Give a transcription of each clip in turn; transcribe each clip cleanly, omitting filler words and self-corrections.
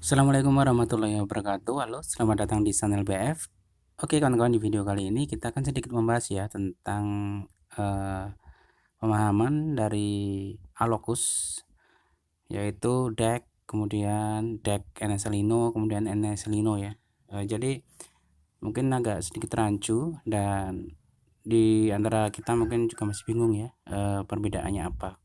Assalamualaikum warahmatullahi wabarakatuh. Halo, selamat datang di channel BF. Oke kawan-kawan, di video kali ini kita akan sedikit membahas ya tentang eh, pemahaman dari Alokus, yaitu DEC, kemudian DEC Eneselino, kemudian Eneselino ya. Jadi mungkin agak sedikit rancu, dan di antara kita mungkin juga masih bingung ya perbedaannya apa.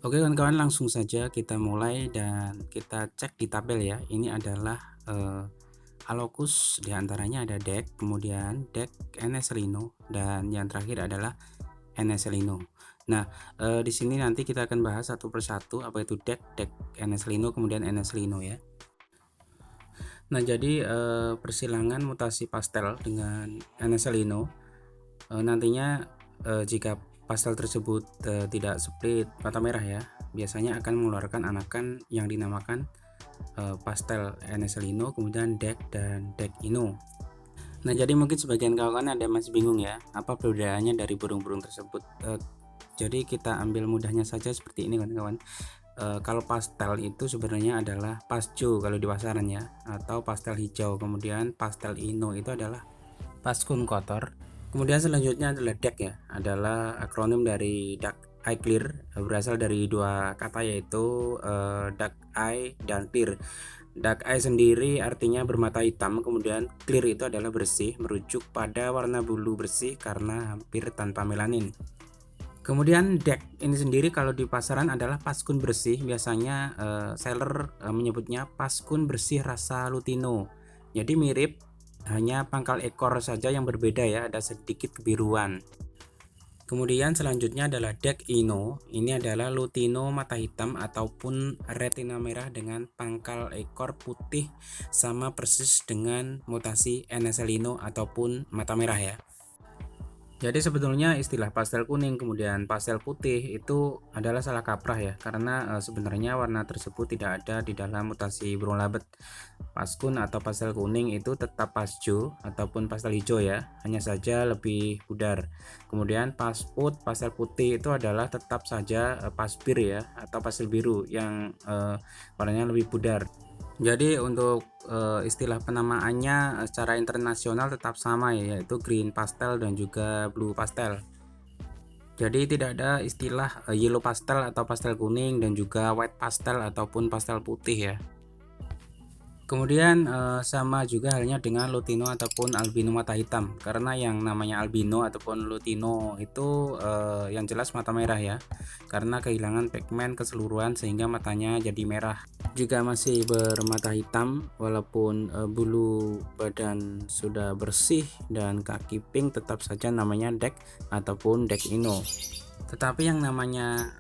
Oke kawan-kawan, langsung saja kita mulai dan kita cek di tabel ya. Ini adalah Alokus, diantaranya ada DEC, kemudian DEC Eneselino, dan yang terakhir adalah Eneselino. Nah, di sini nanti kita akan bahas satu persatu apa itu DEC, DEC Eneselino, kemudian Eneselino ya. Nah, jadi persilangan mutasi pastel dengan Eneselino nantinya jika pastel tersebut tidak split mata merah ya, biasanya akan mengeluarkan anakan yang dinamakan pastel Eneselino, kemudian DEC dan DEC Ino. Nah, jadi mungkin sebagian kawan ada masih bingung ya, apa perbedaannya dari burung-burung tersebut. Jadi kita ambil mudahnya saja seperti ini kawan-kawan. Kalau pastel itu sebenarnya adalah pasjo kalau di pasaran ya, atau pastel hijau. Kemudian pastel ino itu adalah paskun kotor. Kemudian selanjutnya adalah DEC ya, adalah akronim dari dark eye clear, berasal dari dua kata yaitu dark eye dan clear. Dark eye sendiri artinya bermata hitam, kemudian clear itu adalah bersih, merujuk pada warna bulu bersih karena hampir tanpa melanin. Kemudian DEC ini sendiri kalau di pasaran adalah paskun bersih, biasanya seller menyebutnya paskun bersih rasa lutino. Jadi mirip, hanya pangkal ekor saja yang berbeda ya, ada sedikit kebiruan. Kemudian selanjutnya adalah DEC Ino. Ini adalah lutino mata hitam ataupun retina merah dengan pangkal ekor putih, sama persis dengan mutasi Eneselino ataupun mata merah ya. Jadi sebetulnya istilah pastel kuning kemudian pastel putih itu adalah salah kaprah ya, karena sebenarnya warna tersebut tidak ada di dalam mutasi burung labet. Paskun atau pastel kuning itu tetap pasjo ataupun pastel hijau ya, hanya saja lebih pudar. Kemudian pasput pastel putih itu adalah tetap saja pasbir ya, atau pastel biru yang warnanya lebih pudar. Jadi untuk istilah penamaannya secara internasional tetap sama ya, yaitu green pastel dan juga blue pastel. Jadi tidak ada istilah yellow pastel atau pastel kuning dan juga white pastel ataupun pastel putih ya. Kemudian sama juga halnya dengan lutino ataupun albino mata hitam, karena yang namanya albino ataupun lutino itu yang jelas mata merah ya, karena kehilangan pigmen keseluruhan sehingga matanya jadi merah. Jika masih bermata hitam walaupun bulu badan sudah bersih dan kaki pink, tetap saja namanya DEC ataupun DEC Ino. Tetapi yang namanya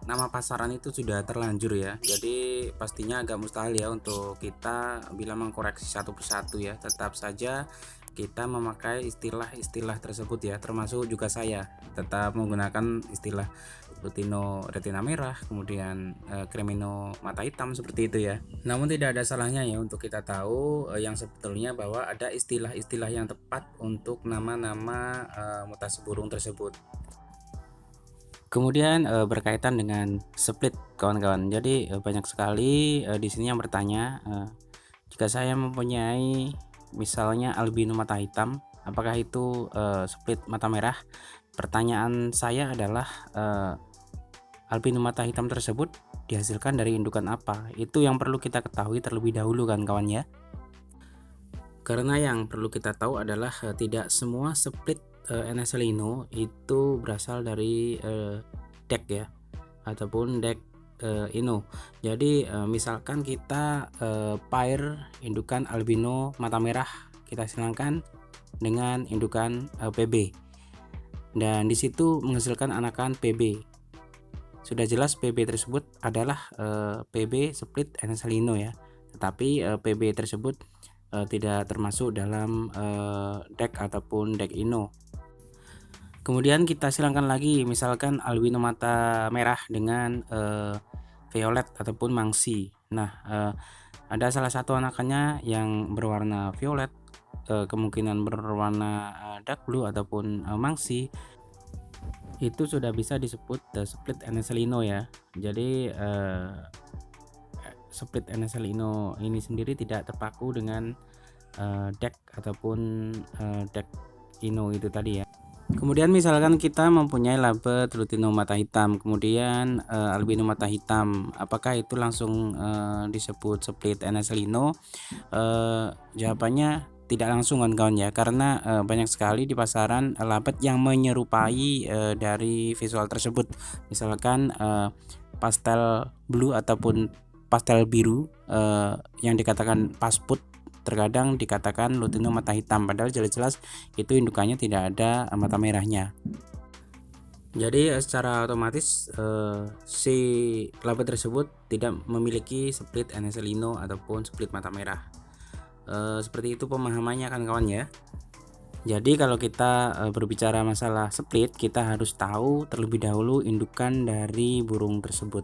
nama pasaran itu sudah terlanjur ya, jadi pastinya agak mustahil ya untuk kita bila mengkoreksi satu persatu ya. Tetap saja kita memakai istilah-istilah tersebut ya, termasuk juga saya tetap menggunakan istilah lutino retina merah, kemudian cremino mata hitam, seperti itu ya. Namun tidak ada salahnya ya untuk kita tahu yang sebetulnya bahwa ada istilah-istilah yang tepat untuk nama-nama mutasi burung tersebut. Kemudian berkaitan dengan split kawan-kawan. Jadi banyak sekali di sini yang bertanya, jika saya mempunyai misalnya albino mata hitam, apakah itu split mata merah? Pertanyaan saya adalah albino mata hitam tersebut dihasilkan dari indukan apa? Itu yang perlu kita ketahui terlebih dahulu kan kawan ya. Karena yang perlu kita tahu adalah tidak semua split Eneselino itu berasal dari DEC ya, ataupun DEC Ino. Jadi misalkan kita pair indukan albino mata merah, kita silangkan dengan indukan PB, dan disitu menghasilkan anakan PB. Sudah jelas PB tersebut adalah PB split Eneselino ya, tetapi PB tersebut tidak termasuk dalam DEC ataupun DEC Ino. Kemudian kita silangkan lagi misalkan albino mata merah dengan violet ataupun mangsi. Nah, Ada salah satu anakannya yang berwarna violet, kemungkinan berwarna dark blue ataupun mangsi, itu sudah bisa disebut split Eneselino ya. Jadi split Eneselino ini sendiri tidak terpaku dengan deck ataupun deck Ino itu tadi ya. Kemudian misalkan kita mempunyai labet lutino mata hitam, kemudian albino mata hitam, apakah itu langsung disebut split Eneselino? Jawabannya tidak langsung kawan-kawan ya, karena banyak sekali di pasaran labet yang menyerupai dari visual tersebut. Misalkan pastel blue ataupun pastel biru yang dikatakan pasput, terkadang dikatakan lutino mata hitam, padahal jelas-jelas itu indukannya tidak ada mata merahnya. Jadi secara otomatis si labet tersebut tidak memiliki split Eneselino ataupun split mata merah. Seperti itu pemahamannya kan kawan ya. Jadi kalau kita berbicara masalah split, kita harus tahu terlebih dahulu indukan dari burung tersebut.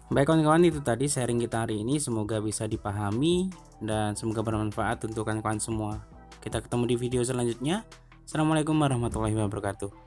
Baik kawan-kawan, itu tadi sharing kita hari ini, semoga bisa dipahami dan semoga bermanfaat untuk kawan-kawan semua. Kita ketemu di video selanjutnya. Assalamualaikum warahmatullahi wabarakatuh.